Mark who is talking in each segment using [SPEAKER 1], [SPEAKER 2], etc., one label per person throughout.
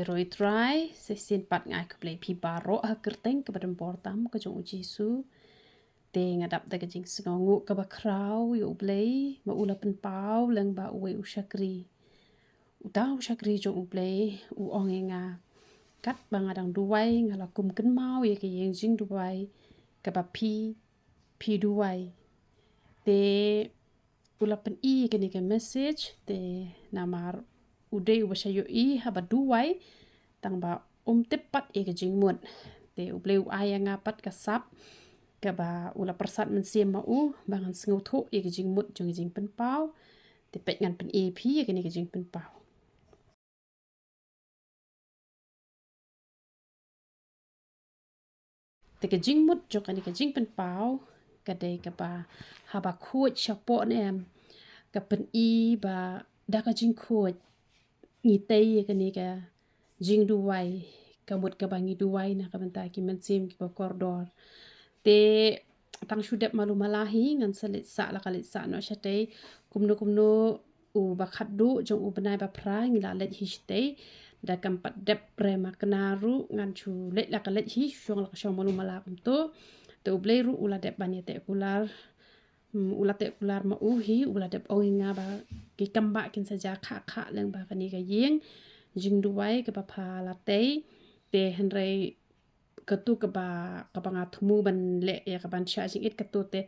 [SPEAKER 1] Rồi try sesin pat ngai ke Blei pi baro ha kerteng ke badan portam ke jong uji su te ngadap te ke jing sengongu ke bakrau yu Blei ma ula pen pau Lyngba uwe usyakri utau usyakri jong Blei u ongenga kat bangadang duwai ngala kum ken mau ye ke yeng jingduwai ke ba pi duwai te ula pen I ke ni ke message te namar ude u bashayo I haba duwai tang ba tepat e ke jingmut te u Blei u ayanga pat kasap ke ba ula persat mensim ma u bangan sengut ho e ke jingmut jong jing pen pau te pet ngan pen EP e ke ni ke jing pen pau te ke jingmut jong ke ni ke jing pen pau ke dei ke ba haba khuot chapo ne em ke pen I ba da ka jing khuot ngi tei ke ni ke jing duwai kamut ke bangi duwai na ka benta ki mensim ki kordor te tang shudep malu malahi ngan salit sa la kalit sa no shatei kumno u bakhat du jong u benai ba pra ngila let hi shtei da kampat dep prema kenaru ngan chu let la kalet hi shong la shong malu mala kum to te u Blei ru ula dep bani te kular ula te kular ma u hi ula dep oinga ba ki kamba kin saja kha Lyngba kani ka yeng jingduwai ke ba pha la te henrei ketu ke ba ngatmu ban le ya ke ban sha jing it ketu te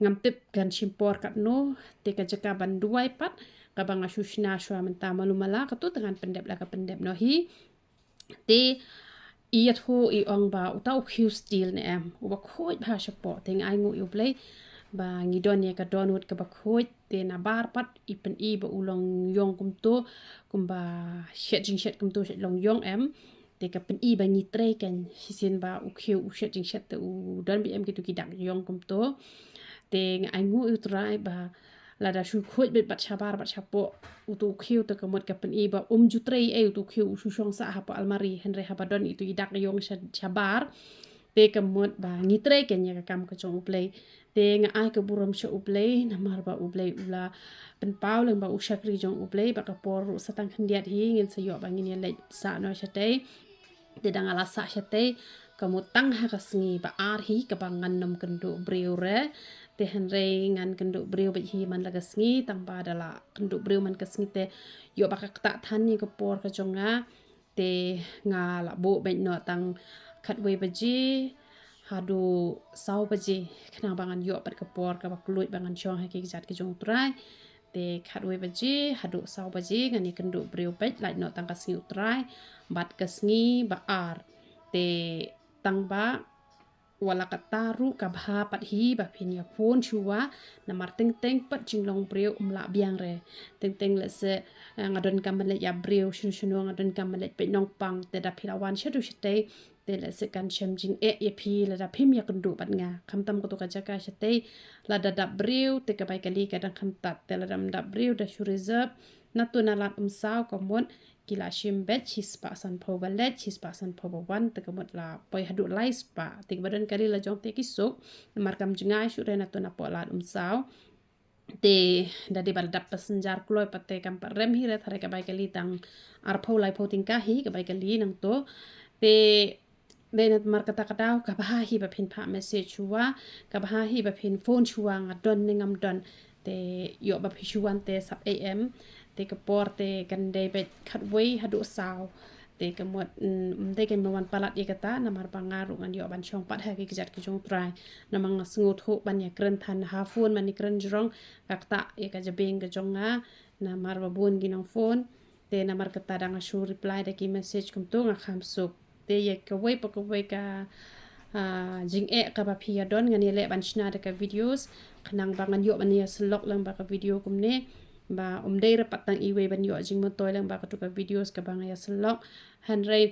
[SPEAKER 1] ngam tip kan shimpor kat no te ka jaka ban duwai pat ka ba ngasushna shwa menta malu mala ketu dengan pendep la ka pendep no hi te iat ho I ong ba utau khiu stil ne em u ba khoi ba shapo te ngai ngu u Blei ba ngidon ya ka donut ka ba khoi te na bar pat I pen I ba ulong yong kum to kum ba shet jing shet kum to shet long yong em te ka pen I ba ngi tre kan hisin ba u khiu u shet jing shet te u don bi em gitu ki dak yong kum to te ngai ngu u trai ba la da shu khoi bet bat chabar bat chapo u tu khiu te ka mot ka pen I ba ju tre e u tu khiu u shu shong sa ha pa almari henre ha ba don itu idak yong chabar te ka mot ba ngi tre kan ya ka kam ka chong Blei te nga ai ka buram sha u Blei namar ba u Blei ula pen pau Lyngba u syakri jong u Blei ba ka por satang khendiat hi ngin sayo ba ngin ya le sa no shatei te dang ala sa shatei kamu tang ha ka sngi ba ar hi ka ba ngan nom kendo breu re te henre ngan kendo breu ba hi man la ka sngi tang ba dala kendo breu man ka sngi te yo ba ka ta than ni ka por ka jonga te nga la bo ba no tang khat we ba ji hadu sau ba ji khna bangan yo pat ka por ka ba kluit bangan chong ha ki jat ki jong trai te khat we ba ji hadu sau ba ji ngani kendo breu pet lai no tang ka sngi trai bat ka sngi ba ar te tang ba wala kataru ka bha pat hi ba phin ya phone chua na mar teng pat jinglong breu la biang re teng le se ngadon kamale ya breu shunu ngadon kamale pe nong pang te da philawan shadu shitei te le se kan shem jing ye phi la da phim ya kundu pat nga khamtam ko to ka jaka shitei la da breu te ka bai kali ka dang khamtat te la da breu da shu reserve na tu na lat saw ko mon kila shimbet chispa san pobalet chispa san pobawan te kamot la poi hadu lais pa te badan kali la jong te kisuk markam jengai shu rena to na polat saw te dadi baldak pasenjar kloi pate kam rem hi re thare ka bai kali tang ar pho lai pho tingka hi ka bai kali nang to te denat mar kata kadau ka bah hi ba phin pha message chuwa ka bah hi ba phin phone chuwa ngadon ningam don te yo ba phi chuwan te sap am te ka por te kan dei bet khat wei hadu saw te ka mot te kan mawan palat ye kata na mar bangaru ngan yo ban chong pat ha ki jat ki jong trai na mang sngut ho ban ya kren than ha phone man ni kren jrong kakta ye ka jabeng ka jonga na mar ba bun ginong phone te na mar kata dang shu reply da ki message kum to nga kham suk te ye ka wei pa ka wei ka jing ka ba phia don ngani le ban chna da ka videos khnang bangan yo ban ya slok lang ba ka video kum ne ba dei ra patang iwe ban yo jing mo toy lang ba ka to ka videos ka bang ya slok hanrei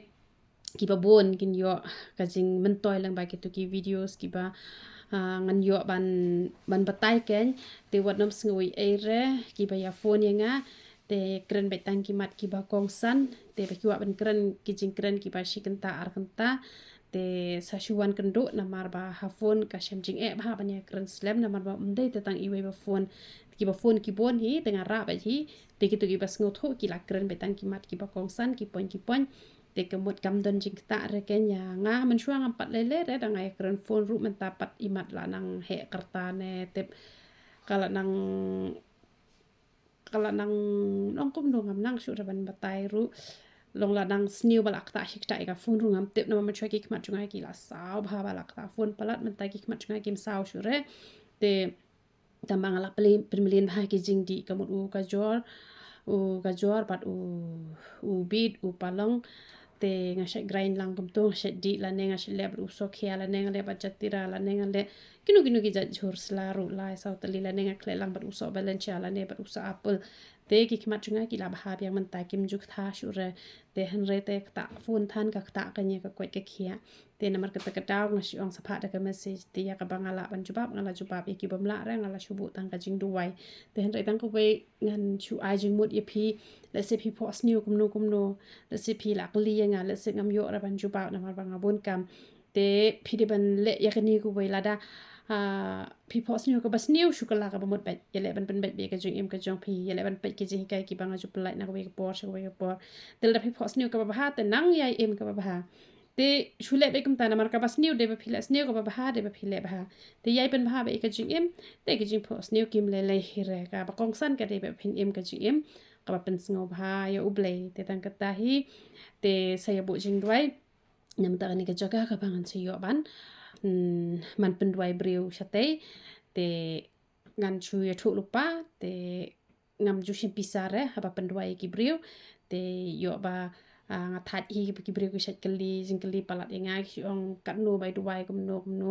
[SPEAKER 1] ki ba bon kin yo ka jing men toy lang ba ki to ki videos ki ba ngan yo ban batai ken te wat nom sngui e re ki ba ya phone ya nga te kren bet tang ki mat ki ba kong san te ba ki wa ban kren ki jing kren ki ba shikenta ar kenta te sashuan kendo na mar ba ha phone ka shem jing ba ban ya kren slam na mar ba dei te tang iwe ba phone ki ba phone ki bon hi tengah ra ba hi te ki to ki ba sngot ho ki la kren bet tang ki mat ki ba kong san ki pon te kemut kam don jing ta re kenya nga man shua ngam pat lele re da ngai kren phone ru man tapat imat la nang he kerta ne tep kala nang nong kum do ngam nang shu ban batai ru long la nang sniu balak ta shik ta ga phone ru ngam tep na man shua ki kmat chungai ki la saw bha balak ta phone palat man ta ki kmat chungai kim saw shu re te tambang la pelin ha ki jing di kamut u ka jor pat u bit u palong te ngashe grind lang kum to ngashe di la ne ngashe le u so khia la ne le ba jatira la ne le kinu ki ja jur slaru la sau tali la ne ngakle lang ba u so balance la ne ba u so apple te ki kmat chunga ki la ba yang man ta kim juk tha shu re te han re te ta phone than ka ta ka ne ka kwet ka khia te namar ka ta daw ngashe ong sapha da ka message te ya ka bangala ban jubab ngala jubab ki bam la ra ngala shubu tang ka jingduwai te han re tang ko we ngan chu ai jing mut ye phi let's say people sniu kum no let's say phi la kli nga let's say ngam yo ra ban jubab namar bang bun kam te phi de ban le ya ka ni ko we la da people sniu ko bas niu shukala ka bamut bet yele ban ben bet be ka jing im ka jong phi yele ban bet ki jing kai ki bang ju plai na ko we ko por shu we ko por tel da people sniu ka ba ha te nang yai im ka ba ha te shule be kum ta na mar ka bas niu de ba phila sniu ko ba ha de ba phile ba te yai ban ba be ka jing im te ki jing po sniu kim le le hi re ka ba kong san ka de ba phin im ka jing im ka ba pen sngo ba ya u blei te tang ka ta hi te saya bu jing duai nam ta ni ka jaga ka bangan si yo ban man penduai briu chate te ngan chu ya thu lupa te ngam ju shin pisare haba penduai ki briu te yo ba ngathat hi ki briu ki shat kali jingkali palat nga ki ong kat no bai duai kum no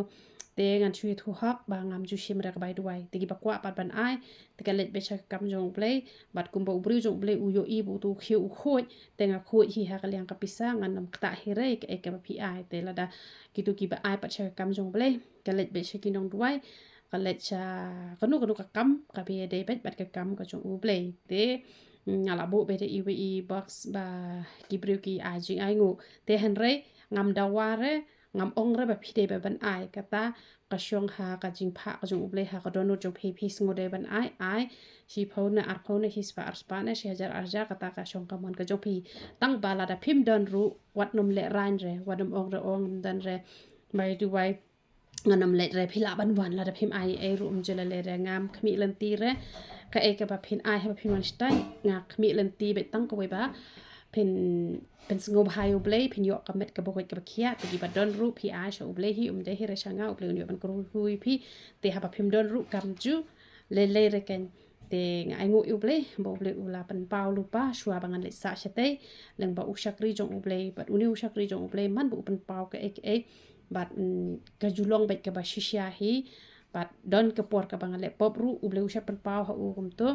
[SPEAKER 1] te ngan chu thu hak ba ngam ju shim ra bai duai te ki ba kwa pat ban ai te ka let be cha kam jong play bat kum ba briu jong play u yo i bu tu khiu u khoi te nga khoi hi ha ka liang ka pisa ngan nam ta hi re ka ek ba pi ai te la da kitu ki ba ai pat cha kam jong play ka let be cha ki nong duai ka let cha ka nu ka kam ka be de bet bat ka kam ka jong u play te ngala bu be de i box ba ki briu ki ai jing ai ngu te han re ngam daware ngam ong re ba phi de ba ban ai kata ka shong ha ka jing pha ka jong uble ha ka donut jong phi sngo de ban ai shi phone ar phone his pa ar spa ne shi hajar arja kata ka shong ka mon ka jong phi tang ba la da phim don ru wat nom le ran re wadum ong re ong dan re mai du wai nganam le re phila ban wan la da phim ai ru jela le re ngam khmi lan ti re ka e ka ba phin ai ha ba phin wan stai nga khmi lan ti be tang ko we ba pen sngo bhai ublei phin yo kamet ka bokoi ka khia te gi badon ru phi a sha ublei hi de hi re shanga ublei ni ban kru hui phi te ha ba phim don ru kam ju le re ken te ngai ngu ublei bo ublei ula pan pau lu pa shwa bangan le sa chate leng ba ushakri jong ublei bat uni ushakri jong ublei man bu pan pau ka ek bat ka julong bet ka ba shisha hi bat don ka por ka bangan le pop ru ublei usha pan pau ha u kum to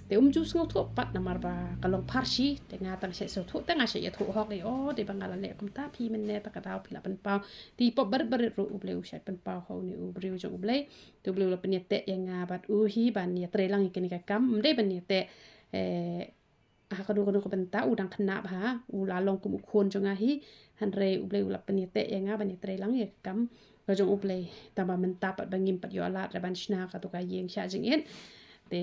[SPEAKER 1] te ju sngo tho pat na mar ba kalong parsi te nga tang se so tho ta nga se ya tho hok le o de bangala le kum ta phi men ne ta ka daw phila pan pau ti pop bar ru ublei usha pan pau ho ni ubreu jong ublei tu ublei la penya te yang nga bat u hi ban ya trelang ikeni ka kam de ban ya te ka du ka benta udang khna ba u la long kum khon jonga hi han re ublei la penya te yang nga ban ya trelang ya kam ka jong ublei ta ba menta pat bangim pat yo ala ra ban shna ka to ka yeng sha jing en te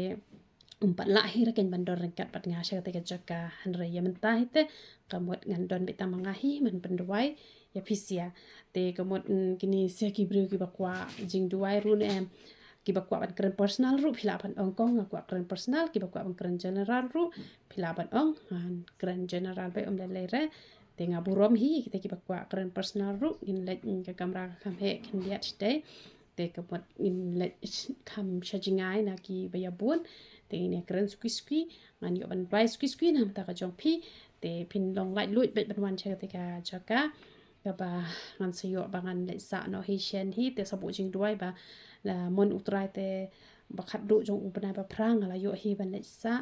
[SPEAKER 1] umpat lahir ken bandor rengkat pat ngasha te jaka hanre ya mentah ite kamot ngandon beta mangahi man penduai ya pisia te kamot kini se ki bru ki bakwa jingduwai run em ki bakwa ban keren personal ru phila ban ongkong ngakwa keren personal ki bakwa ban keren general ru phila ban ong keren general be om le re te ngaburom hi kita ki bakwa keren personal ru in let ka kamera kam he kin liat ste te kamot in let kam shajingai na ki bayabun te ini keren squisqui ngan yo ban bai squisqui nam ta ka jong phi te phin long lai luit bet ban wan che te ka jaka ka ba ngan se yo ba ngan le sa no hi shen hi te sabu jing duai ba la mon utrai te ba khat du jong u bana ba prang la yo hi ban le sa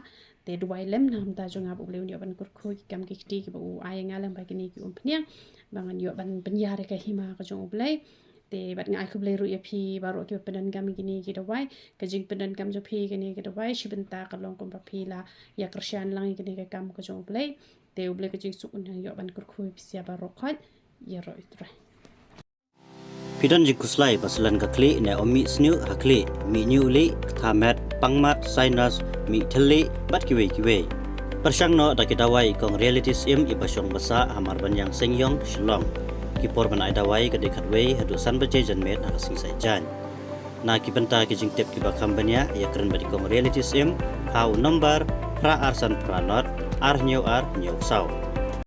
[SPEAKER 1] te duai lem nam ta jong ab ubleu yo ban kur khu ki kam ki ti ki ba u ai nga lem ba ki ni ki phniang ba ngan yo ban ya re ka hi ma ka jong ublei te bat ngai khu blei ru ya phi baro ki penan gam gini ki dawai ka jing penan gam jo phi gini ki dawai shibenta ka long kom pa phi la ya krishan lang gini ka kam ka jong blei te blei ka jing su un yo ban kur khu pisia baro khat ya ro itra
[SPEAKER 2] Pidon jikuslai baslan ka kli ne omi sniu hakli mi niu li thamet pangmat sinus mi thali bat kiwe Persyang no da kidawai kong realities im ibasyong basa hamar banyang sengyong shlong. Kipor ban ai dawai ka dekat wei hadu san baje janmet ha sing sai jan. Na kibenta ki jingtep ki bakam banya ya keren badi kong realities im hau number pra arsan pranot ar nyau sau.